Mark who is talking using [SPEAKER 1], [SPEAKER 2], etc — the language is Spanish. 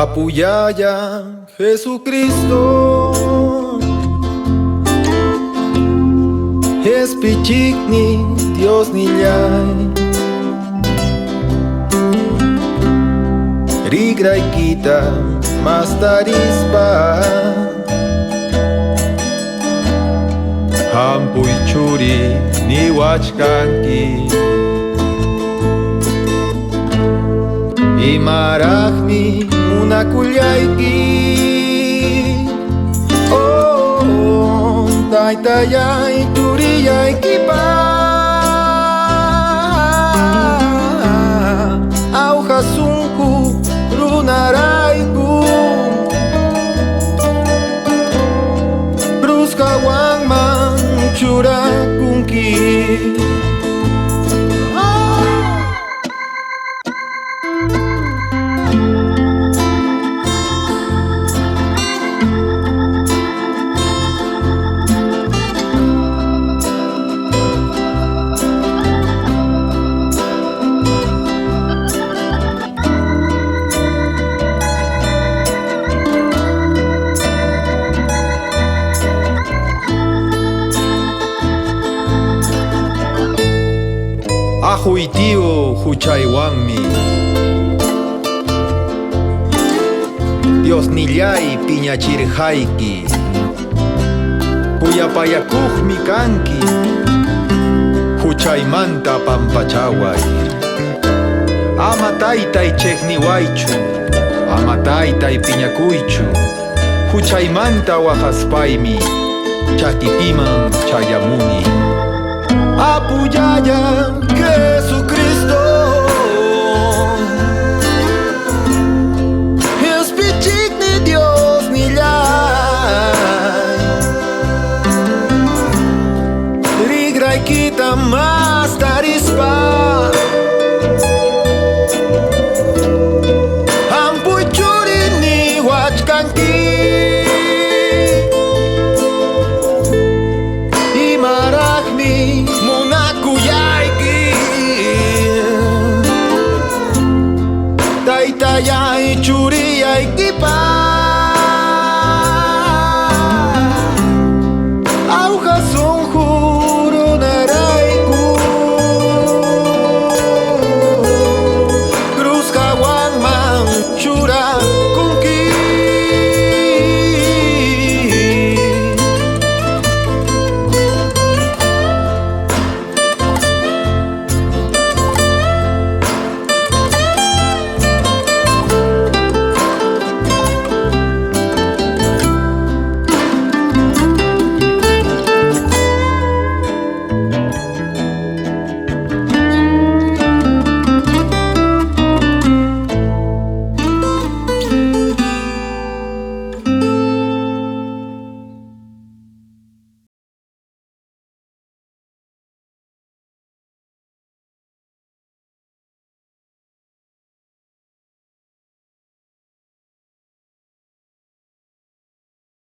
[SPEAKER 1] Apuyaya Jesucristo Espichikni Dios nillay Rigraykita mastarispa Hampuy churi niwachkanki Imaraqmi munakullayki Oh, taytayay turiyaykipa Awhasunku runarayku Bruskawanman churakunki Ajuitio huchaywanmi Dios nillay piñachirjayki Puyapayakuqmi kanki Huchaymanta pampachaway Ama taytay chekniwaychu Ama taytay piñakuychu Huchaymanta wahaspaymi Chatipiman chayamuni Apuyaya Jesucristo Espichikni Dios nillay Rigraykita mastarispa Hampuy churi niwachkanki Imaraqmi munakuyayki Taytayay churiyaykipa